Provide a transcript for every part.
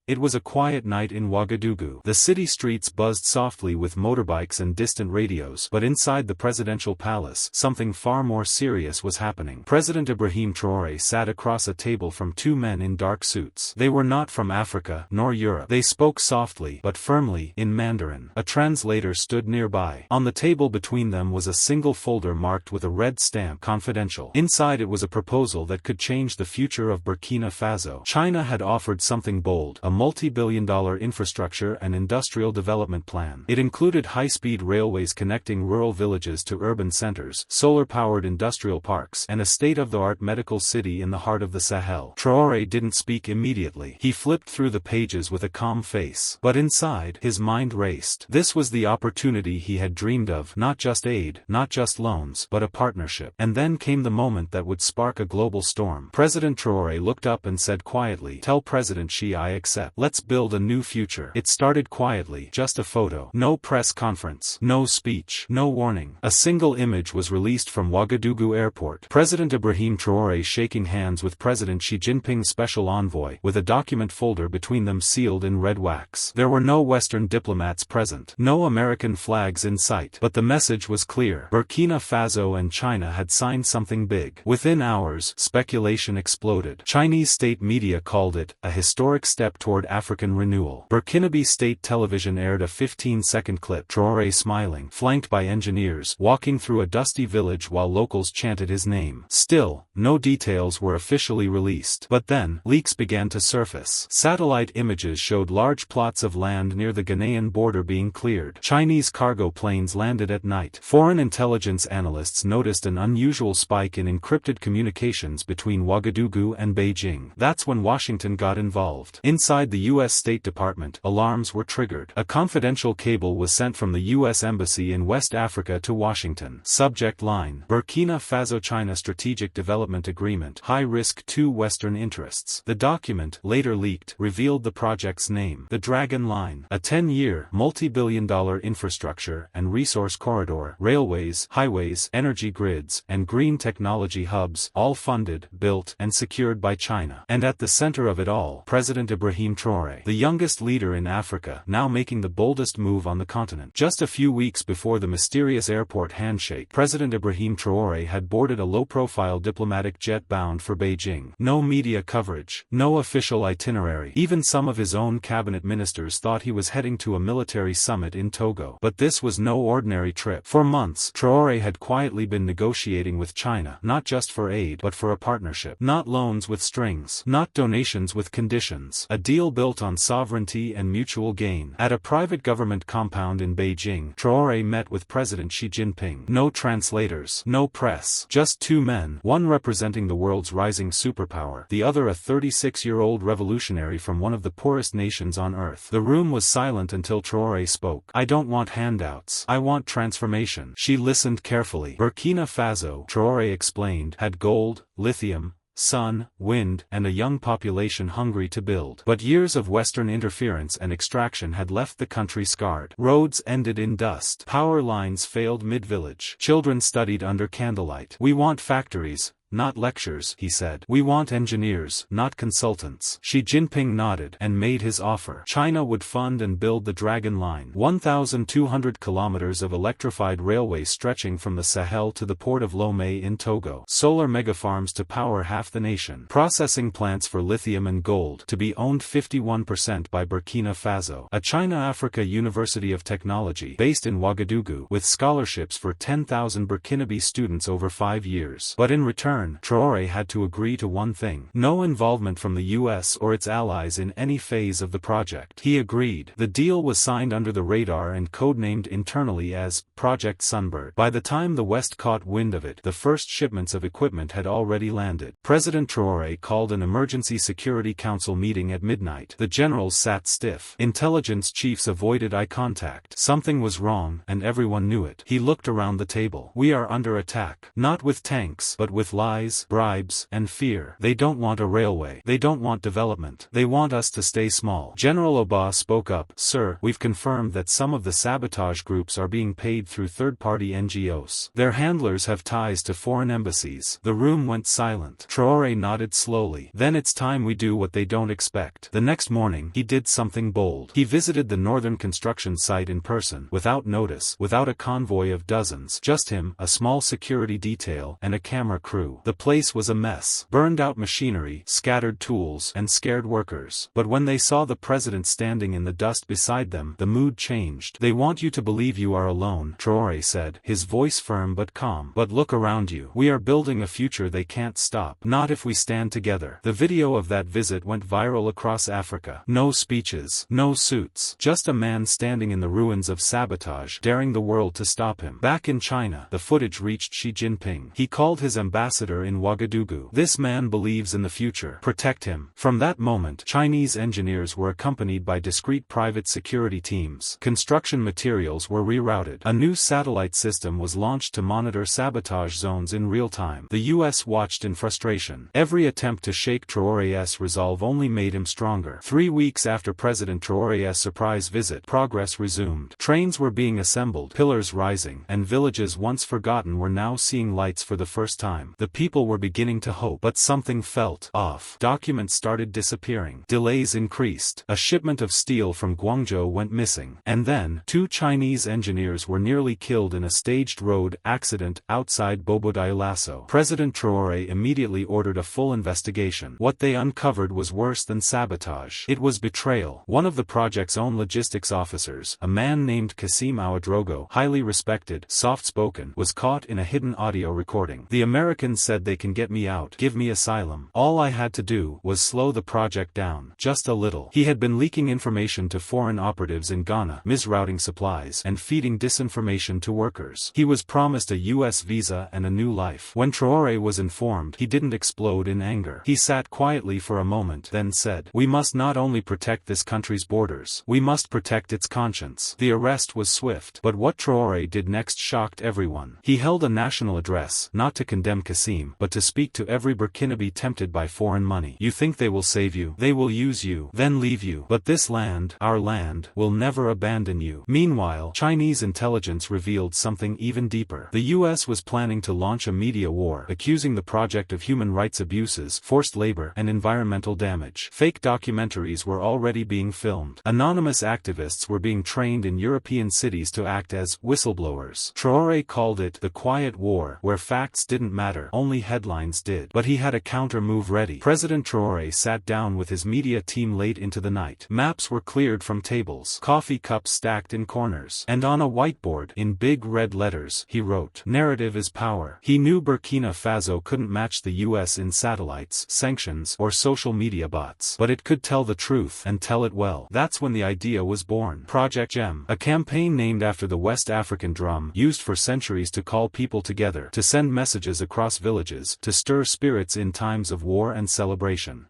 It was a quiet night in Ouagadougou. The city streets buzzed softly with motorbikes and distant radios, but inside the presidential palace, something far more serious was happening. President Ibrahim Traoré sat across a table from two men in dark suits. They were not from Africa, nor Europe. They spoke softly, but firmly, in Mandarin. A translator stood nearby. On the table between them was a single folder marked with a red stamp, confidential. Inside it was a proposal that could change the future of Burkina Faso. China had offered something bold, a multi-billion-dollar infrastructure and industrial development plan. It included high-speed railways connecting rural villages to urban centers, solar-powered industrial parks, and a state-of-the-art medical city in the heart of the Sahel. Traoré didn't speak immediately. He flipped through the pages with a calm face. But inside, his mind raced. This was the opportunity he had dreamed of, not just aid, not just loans, but a partnership. And then came the moment that would spark a global storm. President Traoré looked up and said quietly, "Tell President Xi I accept. Let's build a new future." It started quietly, just a photo. No press conference, no speech, no warning. A single image was released from Ouagadougou airport. President Ibrahim Traoré shaking hands with President Xi Jinping's special envoy, with a document folder between them sealed in red wax. There were no Western diplomats present, no American flags in sight. But the message was clear. Burkina Faso and China had signed something big. Within hours, speculation exploded. Chinese state media called it a historic step toward African renewal. Burkinabe state television aired a 15-second clip. Traoré smiling, flanked by engineers, walking through a dusty village while locals chanted his name. Still, no details were officially released. But then, leaks began to surface. Satellite images showed large plots of land near the Ghanaian border being cleared. Chinese cargo planes landed at night. Foreign intelligence analysts noticed an unusual spike in encrypted communications between Ouagadougou and Beijing. That's when Washington got involved. Inside the U.S. State Department, alarms were triggered. A confidential cable was sent from the U.S. Embassy in West Africa to Washington. Subject line: Burkina Faso-China Strategic Development Agreement. High risk to Western interests. The document, later leaked, revealed the project's name: the Dragon Line. A 10-year, multi-billion-dollar infrastructure and resource corridor, railways, highways, energy grids, and green technology hubs, all funded, built, and secured by China. And at the center of it all, President Ibrahim Traoré, the youngest leader in Africa, now making the boldest move on the continent. Just a few weeks before the mysterious airport handshake, President Ibrahim Traoré had boarded a low-profile diplomatic jet bound for Beijing. No media coverage, no official itinerary. Even some of his own cabinet ministers thought he was heading to a military summit in Togo. But this was no ordinary trip. For months, Traoré had quietly been negotiating with China, not just for aid, but for a partnership. Not loans with strings, not donations with conditions. A deal built on sovereignty and mutual gain. At a private government compound in Beijing, Traoré met with President Xi Jinping. No translators, no press, just two men, one representing the world's rising superpower, the other a 36-year-old revolutionary from one of the poorest nations on earth. The room was silent until Traoré spoke. "I don't want handouts. I want transformation." Xi listened carefully. Burkina Faso, Traoré explained, had gold, lithium, sun, wind, and a young population hungry to build. But years of Western interference and extraction had left the country scarred. Roads ended in dust. Power lines failed mid-village. Children studied under candlelight. "We want factories, not lectures," he said. "We want engineers, not consultants." Xi Jinping nodded and made his offer. China would fund and build the Dragon Line, 1,200 kilometers of electrified railway stretching from the Sahel to the port of Lomé in Togo. Solar megafarms to power half the nation. Processing plants for lithium and gold, to be owned 51% by Burkina Faso. A China-Africa University of Technology, based in Ouagadougou, with scholarships for 10,000 Burkinabe students over 5 years. But in return, Traoré had to agree to one thing: no involvement from the US or its allies in any phase of the project. He agreed. The deal was signed under the radar and codenamed internally as Project Sunbird. By the time the West caught wind of it, the first shipments of equipment had already landed. President Traoré called an emergency Security Council meeting at midnight. The generals sat stiff. Intelligence chiefs avoided eye contact. Something was wrong, and everyone knew it. He looked around the table. "We are under attack. Not with tanks, but with lives. lies, bribes, and fear. They don't want a railway. They don't want development. They want us to stay small. General Oba spoke up. Sir, we've confirmed that some of the sabotage groups are being paid through third-party NGOs. Their handlers have ties to foreign embassies. The room went silent. Traoré nodded slowly. Then it's time we do what they don't expect. The next morning, he did something bold. He visited the northern construction site in person, without notice, without a convoy of dozens, just him, a small security detail, and a camera crew. The place was a mess. Burned out machinery, scattered tools, and scared workers. But when they saw the president standing in the dust beside them, the mood changed. They want you to believe you are alone, Traoré said, his voice firm but calm. But look around you. We are building a future they can't stop. Not if we stand together. The video of that visit went viral across Africa. No speeches, no suits, just a man standing in the ruins of sabotage, daring the world to stop him. Back in China, the footage reached Xi Jinping. He called his ambassador in Ouagadougou. This man believes in the future. Protect him. From that moment, Chinese engineers were accompanied by discreet private security teams. Construction materials were rerouted. A new satellite system was launched to monitor sabotage zones in real time. The US watched in frustration. Every attempt to shake Traoré's resolve only made him stronger. 3 weeks after President Traoré's surprise visit, progress resumed. Trains were being assembled, pillars rising, and villages once forgotten were now seeing lights for the first time. The people were beginning to hope, but something felt off. Documents started disappearing. Delays increased. A shipment of steel from Guangzhou went missing. And then, 2 Chinese engineers were nearly killed in a staged road accident outside Bobo-Dioulasso. President Traoré immediately ordered a full investigation. What they uncovered was worse than sabotage. It was betrayal. One of the project's own logistics officers, a man named Kassim Ouedraogo, highly respected, soft-spoken, was caught in a hidden audio recording. The Americans said they can get me out, give me asylum. All I had to do was slow the project down, just a little. He had been leaking information to foreign operatives in Ghana, misrouting supplies, and feeding disinformation to workers. He was promised a US visa and a new life. When Traoré was informed, he didn't explode in anger. He sat quietly for a moment, then said, "We must not only protect this country's borders, we must protect its conscience." The arrest was swift, but what Traoré did next shocked everyone. He held a national address, not to condemn Kassim, but to speak to every Burkinabe tempted by foreign money. You think they will save you, they will use you, then leave you. But this land, our land, will never abandon you. Meanwhile, Chinese intelligence revealed something even deeper. The US was planning to launch a media war, accusing the project of human rights abuses, forced labor, and environmental damage. Fake documentaries were already being filmed. Anonymous activists were being trained in European cities to act as whistleblowers. Traoré called it the quiet war, where facts didn't matter, only headlines did. But he had a counter-move ready. President Traoré sat down with his media team late into the night. Maps were cleared from tables, coffee cups stacked in corners, and on a whiteboard, in big red letters, he wrote, "Narrative is power." He knew Burkina Faso couldn't match the US in satellites, sanctions, or social media bots, but it could tell the truth, and tell it well. That's when the idea was born. Project GEM, a campaign named after the West African drum, used for centuries to call people together, to send messages across villages, to stir spirits in times of war and celebration.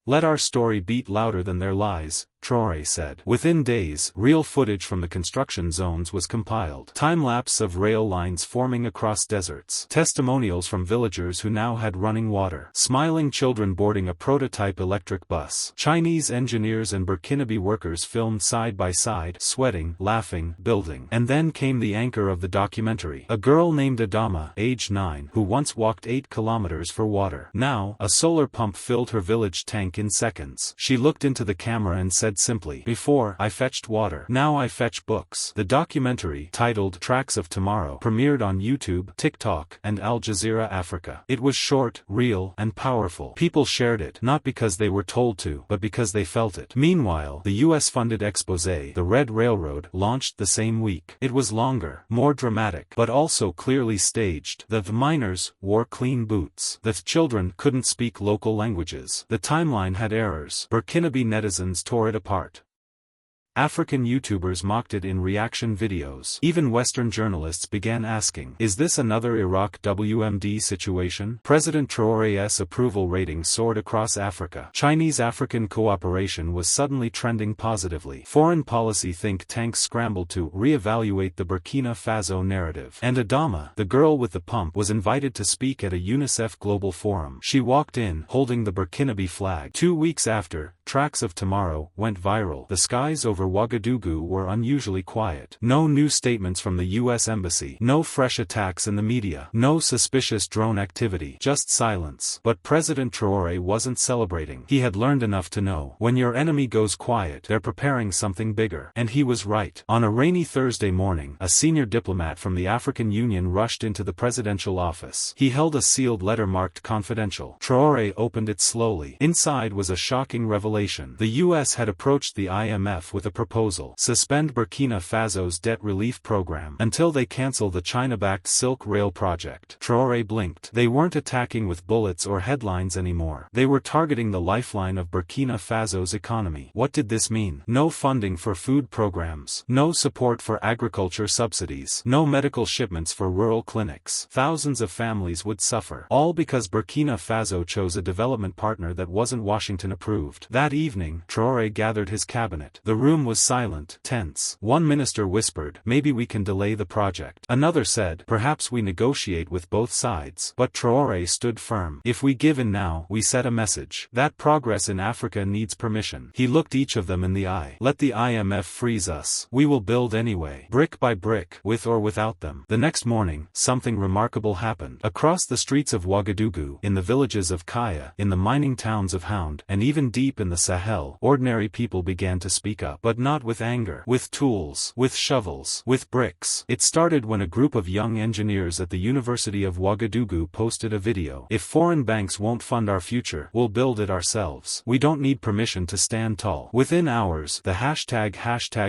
"Let our story beat louder than their lies," Traoré said. Within days, real footage from the construction zones was compiled. Time-lapse of rail lines forming across deserts. Testimonials from villagers who now had running water. Smiling children boarding a prototype electric bus. Chinese engineers and Burkinabe workers filmed side by side, sweating, laughing, building. And then came the anchor of the documentary. A girl named Adama, age 9, who once walked 8 kilometers for water. Now, a solar pump filled her village tank in seconds. She looked into the camera and said simply, "Before, I fetched water. Now I fetch books." The documentary, titled Tracks of Tomorrow, premiered on YouTube, TikTok, and Al Jazeera Africa. It was short, real, and powerful. People shared it, not because they were told to, but because they felt it. Meanwhile, the US-funded exposé, The Red Railroad, launched the same week. It was longer, more dramatic, but also clearly staged. The miners wore clean boots. The children couldn't speak local languages. The timeline had errors. Burkinabe netizens tore it apart. African YouTubers mocked it in reaction videos. Even Western journalists began asking, is this another Iraq WMD situation? President Traoré's approval rating soared across Africa. Chinese-African cooperation was suddenly trending positively. Foreign policy think tanks scrambled to re-evaluate the Burkina Faso narrative. And Adama, the girl with the pump, was invited to speak at a UNICEF Global Forum. She walked in, holding the Burkinabe flag. 2 weeks after, Tracks of Tomorrow went viral. The skies over Ouagadougou were unusually quiet. No new statements from the U.S. Embassy. No fresh attacks in the media. No suspicious drone activity. Just silence. But President Traoré wasn't celebrating. He had learned enough to know, when your enemy goes quiet, they're preparing something bigger. And he was right. On a rainy Thursday morning, a senior diplomat from the African Union rushed into the presidential office. He held a sealed letter marked confidential. Traoré opened it slowly. Inside was a shocking revelation. The U.S. had approached the IMF with a proposal: suspend Burkina Faso's debt relief program until they cancel the China-backed Silk Rail project. Traoré blinked. They weren't attacking with bullets or headlines anymore. They were targeting the lifeline of Burkina Faso's economy. What did this mean? No funding for food programs. No support for agriculture subsidies. No medical shipments for rural clinics. Thousands of families would suffer. All because Burkina Faso chose a development partner that wasn't Washington approved. That evening, Traoré gathered his cabinet. The room was silent, tense. One minister whispered, maybe we can delay the project. Another said, perhaps we negotiate with both sides. But Traoré stood firm. If we give in now, we set a message that progress in Africa needs permission. He looked each of them in the eye. Let the IMF freeze us. We will build anyway. Brick by brick, with or without them. The next morning, something remarkable happened. Across the streets of Ouagadougou, in the villages of Kaya, in the mining towns of Hound, and even deep in the Sahel, ordinary people began to speak up. But not with anger. With tools. With shovels. With bricks. It started when a group of young engineers at the University of Ouagadougou posted a video. If foreign banks won't fund our future, we'll build it ourselves. We don't need permission to stand tall. Within hours, the hashtag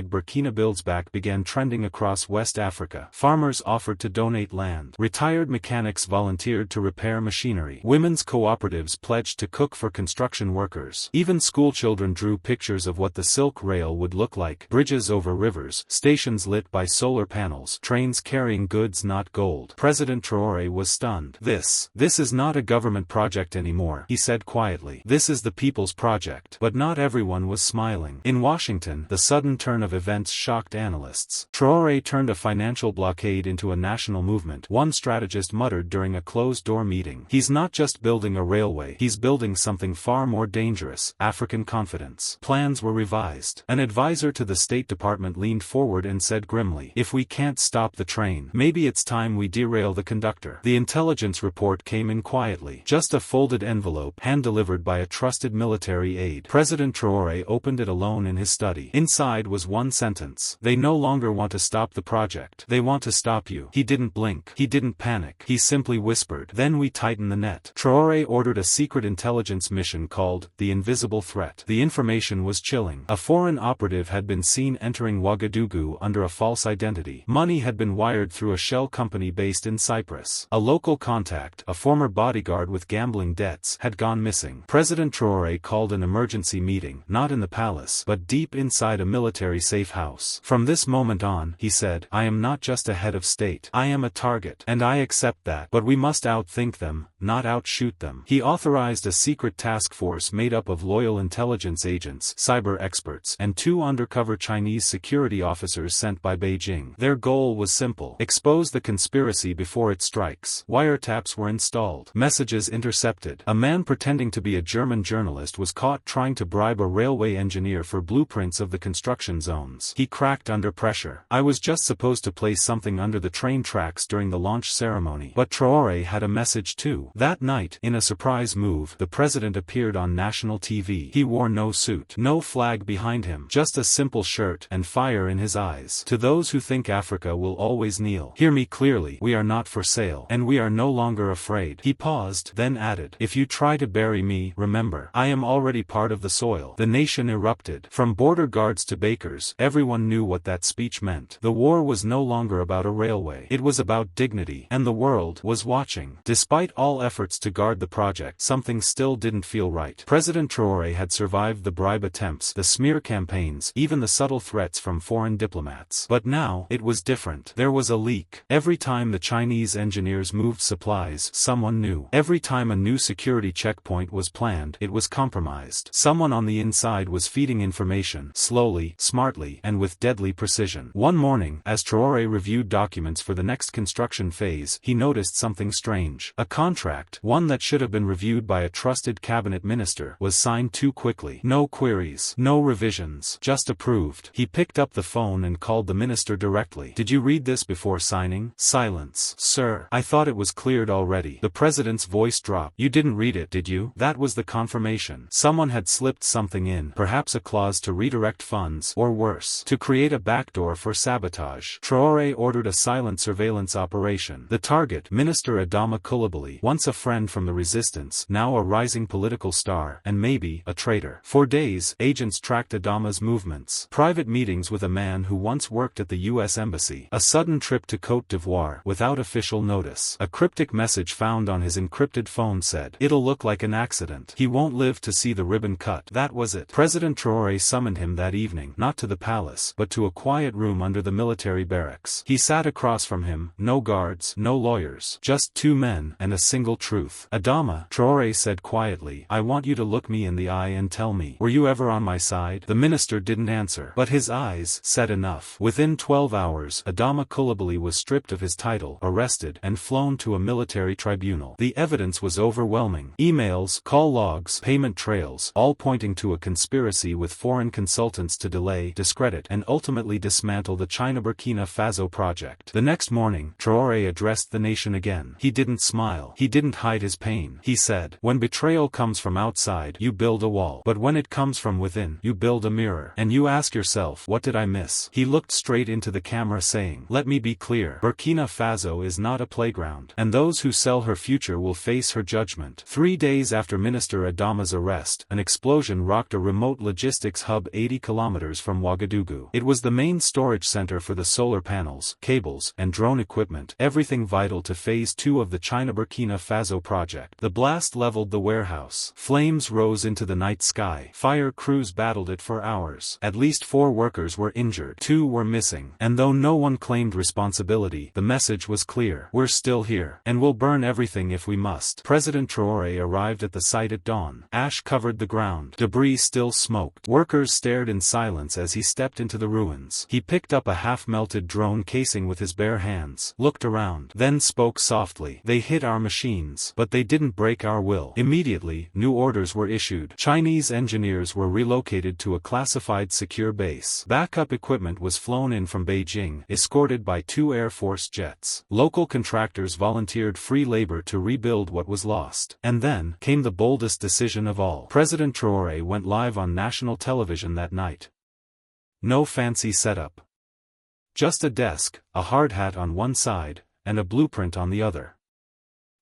Burkina Builds Back began trending across West Africa. Farmers offered to donate land. Retired mechanics volunteered to repair machinery. Women's cooperatives pledged to cook for construction workers. Even schoolchildren drew pictures of what the Silk Rail would look like: bridges over rivers, stations lit by solar panels, trains carrying goods not gold. President Traoré was stunned. This is not a government project anymore, he said quietly. This is the people's project. But not everyone was smiling. In Washington, the sudden turn of events shocked analysts. Traoré turned a financial blockade into a national movement. One strategist muttered during a closed-door meeting, he's not just building a railway, he's building something far more dangerous: African confidence. Plans were revised. An advisor to the State Department leaned forward and said grimly, if we can't stop the train, maybe it's time we derail the conductor. The intelligence report came in quietly. Just a folded envelope, hand-delivered by a trusted military aide. President Traoré opened it alone in his study. Inside was one sentence: they no longer want to stop the project. They want to stop you. He didn't blink. He didn't panic. He simply whispered, then we tighten the net. Traoré ordered a secret intelligence mission called the Invisible Threat. The information was chilling. A foreign operative had been seen entering Ouagadougou under a false identity. Money had been wired through a shell company based in Cyprus. A local contact, a former bodyguard with gambling debts, had gone missing. President Traoré called an emergency meeting, not in the palace, but deep inside a military safe house. From this moment on, he said, I am not just a head of state. I am a target. And I accept that. But we must outthink them, not outshoot them. He authorized a secret task force made up of loyal intelligence agents, cyber experts, and 2 undercover Chinese security officers sent by Beijing. Their goal was simple: expose the conspiracy before it strikes. Wiretaps were installed. Messages intercepted. A man pretending to be a German journalist was caught trying to bribe a railway engineer for blueprints of the construction zones. He cracked under pressure. I was just supposed to place something under the train tracks during the launch ceremony. But Traoré had a message too. That night, in a surprise move, the president appeared on national TV. He wore no suit, no flag behind him, just a simple shirt and fire in his eyes. To those who think Africa will always kneel, hear me clearly, we are not for sale, and we are no longer afraid. He paused, then added, if you try to bury me, remember, I am already part of the soil. The nation erupted. From border guards to bakers, everyone knew what that speech meant. The war was no longer about a railway. It was about dignity, and the world was watching. Despite all efforts to guard the project, something still didn't feel right. President Traoré had survived the bribe attempts, the smear campaigns, signs, even the subtle threats from foreign diplomats. But now, it was different. There was a leak. Every time the Chinese engineers moved supplies, someone knew. Every time a new security checkpoint was planned, it was compromised. Someone on the inside was feeding information, slowly, smartly, and with deadly precision. One morning, as Traoré reviewed documents for the next construction phase, he noticed something strange. A contract, one that should have been reviewed by a trusted cabinet minister, was signed too quickly. No queries, no revisions, just approved. He picked up the phone and called the minister directly. "Did you read this before signing?" Silence. "Sir, I thought it was cleared already." The president's voice dropped. "You didn't read it, did you?" That was the confirmation. Someone had slipped something in, perhaps a clause to redirect funds, or worse, to create a backdoor for sabotage. Traoré ordered a silent surveillance operation. The target, Minister Adama Coulibaly, once a friend from the resistance, now a rising political star, and maybe a traitor. For days, agents tracked Adama's movements. Private meetings with a man who once worked at the U.S. Embassy. A sudden trip to Côte d'Ivoire, without official notice. A cryptic message found on his encrypted phone said, "It'll look like an accident. He won't live to see the ribbon cut." That was it. President Traoré summoned him that evening, not to the palace, but to a quiet room under the military barracks. He sat across from him, no guards, no lawyers, just two men, and a single truth. "Adama," Traoré said quietly, "I want you to look me in the eye and tell me, were you ever on my side?" The minister didn't answer, but his eyes said enough. Within 12 hours, Adama Coulibaly was stripped of his title, arrested, and flown to a military tribunal. The evidence was overwhelming. Emails, call logs, payment trails, all pointing to a conspiracy with foreign consultants to delay, discredit, and ultimately dismantle the China-Burkina Faso project. The next morning, Traoré addressed the nation again. He didn't smile. He didn't hide his pain. He said, "When betrayal comes from outside, you build a wall. But when it comes from within, you build a mirror. And you ask yourself, what did I miss?" He looked straight into the camera saying, "Let me be clear. Burkina Faso is not a playground. And those who sell her future will face her judgment." 3 days after Minister Adama's arrest, an explosion rocked a remote logistics hub 80 kilometers from Ouagadougou. It was the main storage center for the solar panels, cables, and drone equipment, everything vital to Phase 2 of the China-Burkina Faso project. The blast leveled the warehouse. Flames rose into the night sky. Fire crews battled it for hours. At least 4 workers were injured. 2 were missing. And though no one claimed responsibility, the message was clear. We're still here. And we'll burn everything if we must. President Traoré arrived at the site at dawn. Ash covered the ground. Debris still smoked. Workers stared in silence as he stepped into the ruins. He picked up a half-melted drone casing with his bare hands, looked around, then spoke softly. "They hit our machines, but they didn't break our will." Immediately, new orders were issued. Chinese engineers were relocated to a classified secure base. Backup equipment was flown in from Beijing, escorted by 2 Air Force jets. Local contractors volunteered free labor to rebuild what was lost. And then, came the boldest decision of all. President Traoré went live on national television that night. No fancy setup. Just a desk, a hard hat on one side, and a blueprint on the other.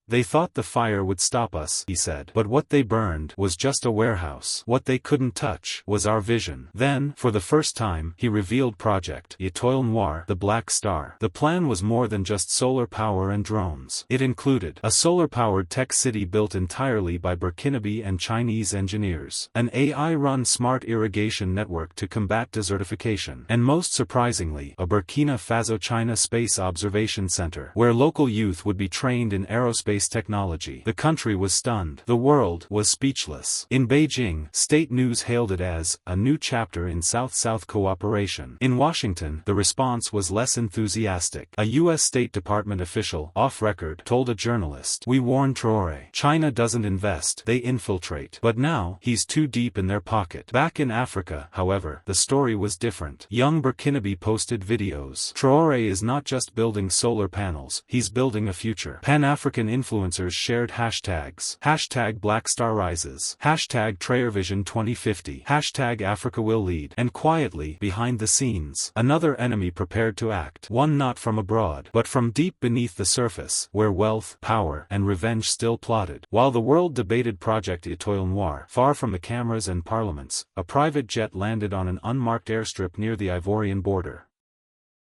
"They thought the fire would stop us," he said. "But what they burned was just a warehouse. What they couldn't touch was our vision." Then, for the first time, he revealed Project Étoile Noire, the Black Star. The plan was more than just solar power and drones. It included a solar-powered tech city built entirely by Burkinabe and Chinese engineers, an AI-run smart irrigation network to combat desertification, and most surprisingly, a Burkina Faso China Space Observation Center, where local youth would be trained in aerospace technology. The country was stunned. The world was speechless. In Beijing, state news hailed it as a new chapter in South-South cooperation. In Washington, the response was less enthusiastic. A U.S. State Department official, off record, told a journalist, "We warned Traoré. China doesn't invest, they infiltrate. But now, he's too deep in their pocket." Back in Africa, however, the story was different. Young Burkinabe posted videos. Traoré is not just building solar panels, he's building a future. Pan-African influencers shared hashtags. Hashtag Black Star Rises. Hashtag Traorvision 2050. Hashtag Africa Will Lead. And quietly, behind the scenes, another enemy prepared to act. One not from abroad, but from deep beneath the surface, where wealth, power, and revenge still plotted. While the world debated Project Étoile Noire, far from the cameras and parliaments, a private jet landed on an unmarked airstrip near the Ivorian border.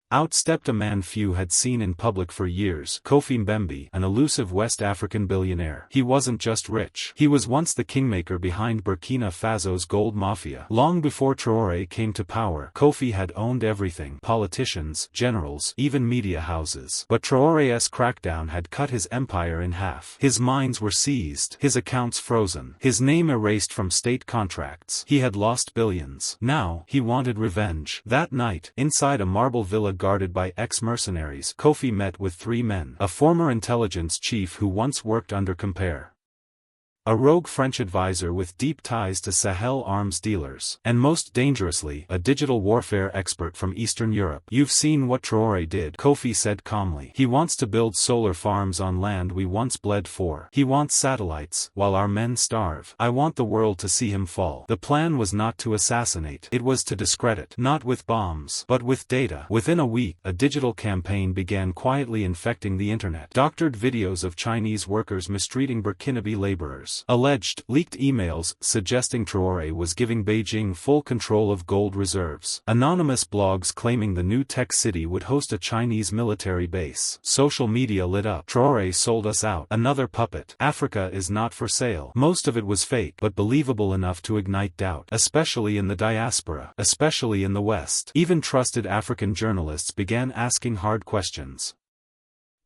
Out stepped a man few had seen in public for years, Kofi Mbembe, an elusive West African billionaire. He wasn't just rich. He was once the kingmaker behind Burkina Faso's gold mafia. Long before Traoré came to power, Kofi had owned everything: politicians, generals, even media houses. But Traoré's crackdown had cut his empire in half. His mines were seized, his accounts frozen, his name erased from state contracts. He had lost billions. Now, he wanted revenge. That night, inside a marble villa guarded by ex-mercenaries, Kofi met with 3 men: a former intelligence chief who once worked under Compare, a rogue French advisor with deep ties to Sahel arms dealers, and most dangerously, a digital warfare expert from Eastern Europe. "You've seen what Traoré did," Kofi said calmly. "He wants to build solar farms on land we once bled for. He wants satellites, while our men starve. I want the world to see him fall." The plan was not to assassinate. It was to discredit. Not with bombs, but with data. Within a week, a digital campaign began quietly infecting the internet. Doctored videos of Chinese workers mistreating Burkinabe laborers. Alleged, leaked emails suggesting Traoré was giving Beijing full control of gold reserves. Anonymous blogs claiming the new tech city would host a Chinese military base. Social media lit up. "Traoré sold us out. Another puppet. Africa is not for sale." Most of it was fake, but believable enough to ignite doubt, especially in the diaspora, especially in the West. Even trusted African journalists began asking hard questions.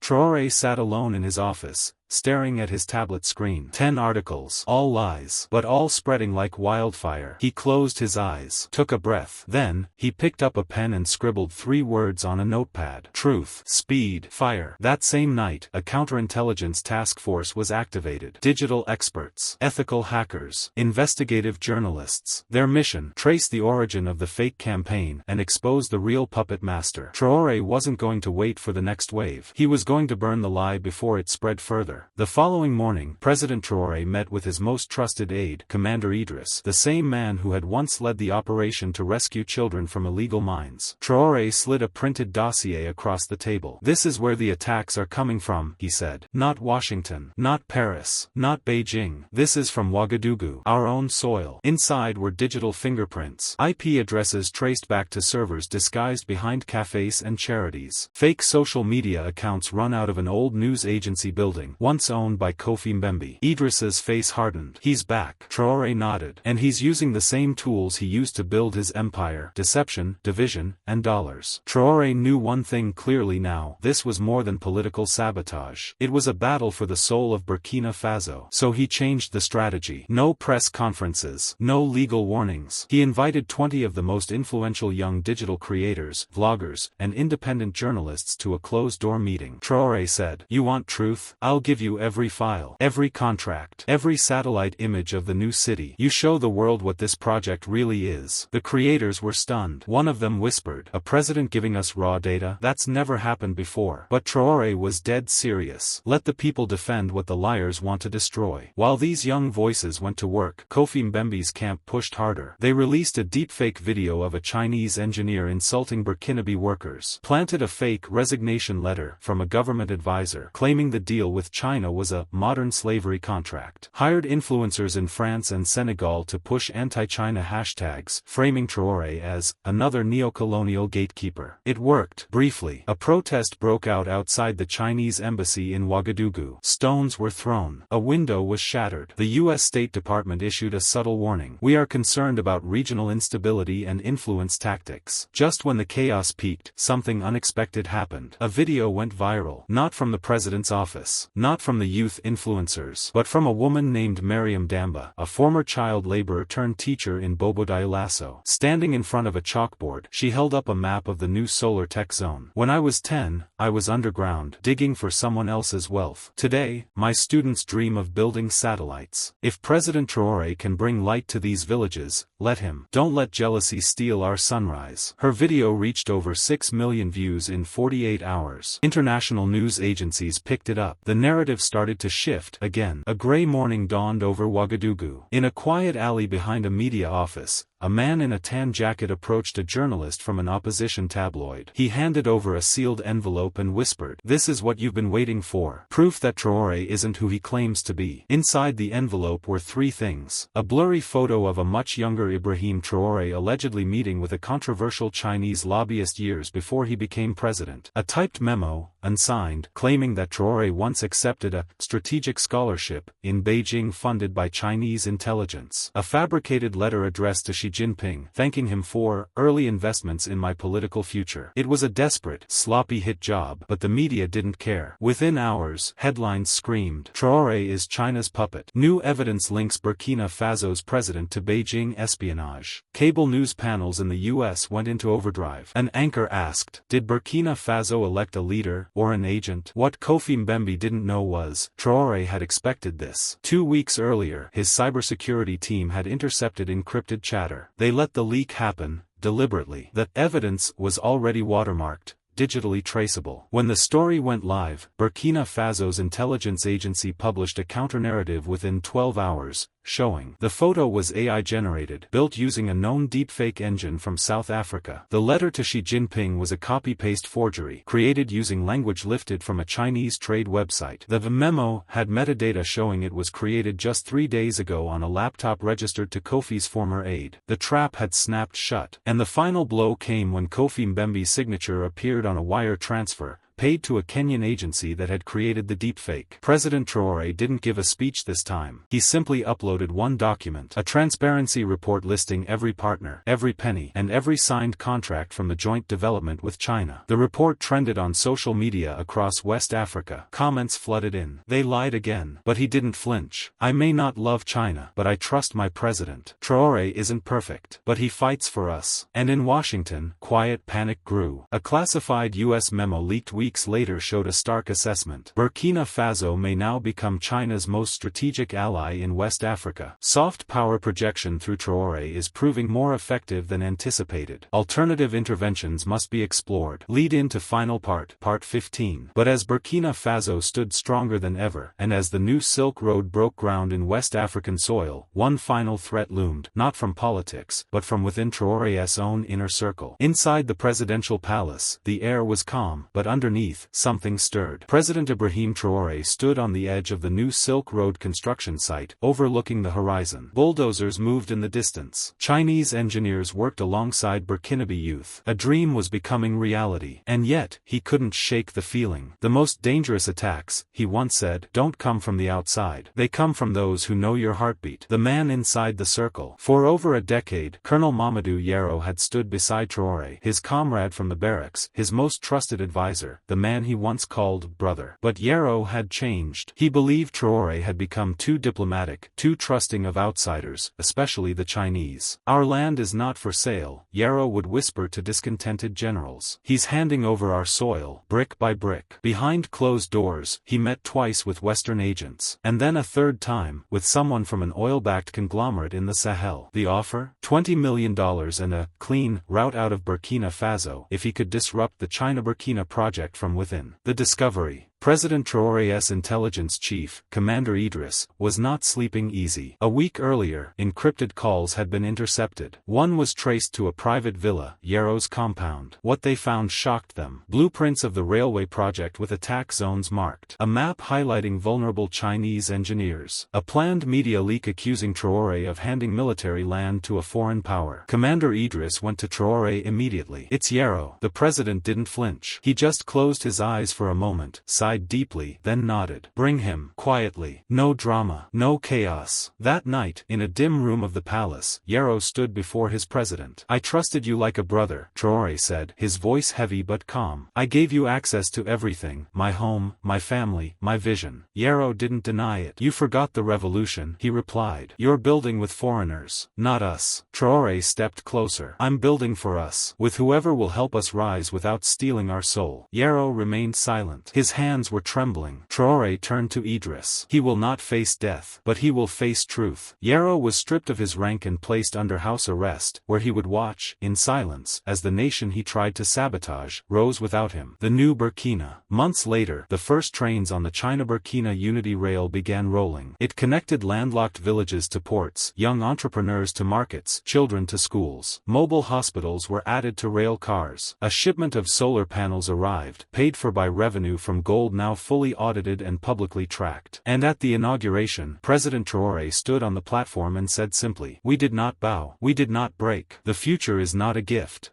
Traoré sat alone in his office, staring at his tablet screen. 10 articles, all lies, but all spreading like wildfire. He closed his eyes, took a breath. Then, he picked up a pen and scribbled 3 words on a notepad: truth, speed, fire. That same night, a counterintelligence task force was activated. Digital experts, ethical hackers, investigative journalists. Their mission: trace the origin of the fake campaign and expose the real puppet master. Traoré wasn't going to wait for the next wave. He was going to burn the lie before it spread further. The following morning, President Traoré met with his most trusted aide, Commander Idris, the same man who had once led the operation to rescue children from illegal mines. Traoré slid a printed dossier across the table. "This is where the attacks are coming from," he said. "Not Washington, not Paris, not Beijing. This is from Ouagadougou, our own soil." Inside were digital fingerprints, IP addresses traced back to servers disguised behind cafes and charities, fake social media accounts run out of an old news agency building, once owned by Kofi Mbembe. Idris's face hardened. "He's back." Traoré nodded. "And he's using the same tools he used to build his empire: deception, division, and dollars." Traoré knew one thing clearly now: this was more than political sabotage. It was a battle for the soul of Burkina Faso. So he changed the strategy. No press conferences, no legal warnings. He invited 20 of the most influential young digital creators, vloggers, and independent journalists to a closed-door meeting. Traoré said, "You want truth? I'll give you every file, every contract, every satellite image of the new city. You show the world what this project really is." The creators were stunned. One of them whispered, "A president giving us raw data? That's never happened before." But Traoré was dead serious. "Let the people defend what the liars want to destroy." While these young voices went to work, Kofi Mbembe's camp pushed harder. They released a deepfake video of a Chinese engineer insulting Burkinabe workers, planted a fake resignation letter from a government advisor claiming the deal with China was a modern slavery contract, hired influencers in France and Senegal to push anti-China hashtags, framing Traoré as another neo-colonial gatekeeper. It worked. Briefly, a protest broke out outside the Chinese embassy in Ouagadougou. Stones were thrown. A window was shattered. The U.S. State Department issued a subtle warning: "We are concerned about regional instability and influence tactics." Just when the chaos peaked, something unexpected happened. A video went viral, not from the president's office, not from the youth influencers, but from a woman named Mariam Damba, a former child laborer turned teacher in Bobo Dioulasso. Standing in front of a chalkboard, she held up a map of the new solar tech zone. "When I was 10, I was underground, digging for someone else's wealth. Today, my students dream of building satellites. If President Traoré can bring light to these villages, let him. Don't let jealousy steal our sunrise." Her video reached over 6 million views in 48 hours. International news agencies picked it up. The narrative started to shift again. A gray morning dawned over Ouagadougou. In a quiet alley behind a media office, a man in a tan jacket approached a journalist from an opposition tabloid. He handed over a sealed envelope and whispered, "This is what you've been waiting for. Proof that Traoré isn't who he claims to be." Inside the envelope were three things. A blurry photo of a much younger Ibrahim Traoré allegedly meeting with a controversial Chinese lobbyist years before he became president. A typed memo, unsigned, claiming that Traoré once accepted a strategic scholarship in Beijing funded by Chinese intelligence. A fabricated letter addressed to Xi Jinping, thanking him for early investments in my political future. It was a desperate, sloppy hit job, but the media didn't care. Within hours, headlines screamed, "Traoré is China's puppet. New evidence links Burkina Faso's president to Beijing espionage." Cable news panels in the US went into overdrive. An anchor asked, "Did Burkina Faso elect a leader, or an agent?" What Kofi Mbembe didn't know was, Traoré had expected this. 2 weeks earlier, his cybersecurity team had intercepted encrypted chatter. They let the leak happen, deliberately. The evidence was already watermarked, digitally traceable. When the story went live, Burkina Faso's intelligence agency published a counter-narrative within 12 hours, showing the photo was AI-generated, built using a known deepfake engine from South Africa. The letter to Xi Jinping was a copy-paste forgery, created using language lifted from a Chinese trade website. The memo had metadata showing it was created just 3 days ago on a laptop registered to Kofi's former aide. The trap had snapped shut, and the final blow came when Kofi Mbembe's signature appeared on a wire transfer, paid to a Kenyan agency that had created the deepfake. President Traoré didn't give a speech this time. He simply uploaded one document, a transparency report listing every partner, every penny, and every signed contract from the joint development with China. The report trended on social media across West Africa. Comments flooded in. They lied again. But he didn't flinch. "I may not love China, but I trust my president. Traoré isn't perfect, but he fights for us." And in Washington, quiet panic grew. A classified US memo leaked weeks later showed a stark assessment. Burkina Faso may now become China's most strategic ally in West Africa. Soft power projection through Traoré is proving more effective than anticipated. Alternative interventions must be explored. Lead into final part 15. But as Burkina Faso stood stronger than ever, and as the new Silk Road broke ground in West African soil, one final threat loomed, not from politics, but from within Traoré's own inner circle. Inside the presidential palace, the air was calm, but underneath, something stirred. President Ibrahim Traoré stood on the edge of the new Silk Road construction site, overlooking the horizon. Bulldozers moved in the distance. Chinese engineers worked alongside Burkinabe youth. A dream was becoming reality. And yet, he couldn't shake the feeling. "The most dangerous attacks," he once said, "don't come from the outside. They come from those who know your heartbeat." The man inside the circle. For over a decade, Colonel Mamadou Yaro had stood beside Traoré, his comrade from the barracks, his most trusted advisor, the man he once called brother. But Yaro had changed. He believed Traoré had become too diplomatic, too trusting of outsiders, especially the Chinese. "Our land is not for sale," Yaro would whisper to discontented generals. "He's handing over our soil, brick by brick." Behind closed doors, he met twice with Western agents, and then a third time, with someone from an oil-backed conglomerate in the Sahel. The offer? $20 million and a clean route out of Burkina Faso if he could disrupt the China-Burkina project from within. The discovery. President Traoré's intelligence chief, Commander Idriss, was not sleeping easy. A week earlier, encrypted calls had been intercepted. One was traced to a private villa, Yaro's compound. What they found shocked them. Blueprints of the railway project with attack zones marked. A map highlighting vulnerable Chinese engineers. A planned media leak accusing Traoré of handing military land to a foreign power. Commander Idriss went to Traoré immediately. "It's Yaro." The president didn't flinch. He just closed his eyes for a moment, sighed deeply, then nodded. "Bring him." Quietly. No drama. No chaos. That night, in a dim room of the palace, Yaro stood before his president. "I trusted you like a brother," Traoré said, his voice heavy but calm. "I gave you access to everything, my home, my family, my vision." Yaro didn't deny it. "You forgot the revolution," he replied. "You're building with foreigners, not us." Traoré stepped closer. "I'm building for us, with whoever will help us rise without stealing our soul." Yaro remained silent. His hands hands were trembling. Traoré turned to Idris. He will not face death, but he will face truth. Yarrow was stripped of his rank and placed under house arrest, where he would watch, in silence, as the nation he tried to sabotage, rose without him. The new Burkina. Months later, the first trains on the China-Burkina Unity Rail began rolling. It connected landlocked villages to ports, young entrepreneurs to markets, children to schools. Mobile hospitals were added to rail cars. A shipment of solar panels arrived, paid for by revenue from gold now fully audited and publicly tracked. And at the inauguration, President Traoré stood on the platform and said simply, "We did not bow. We did not break. The future is not a gift.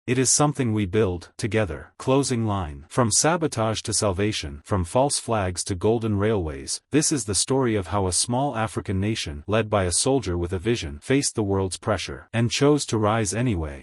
It is something we build, together." Closing line. From sabotage to salvation, from false flags to golden railways, this is the story of how a small African nation, led by a soldier with a vision, faced the world's pressure, and chose to rise anyway.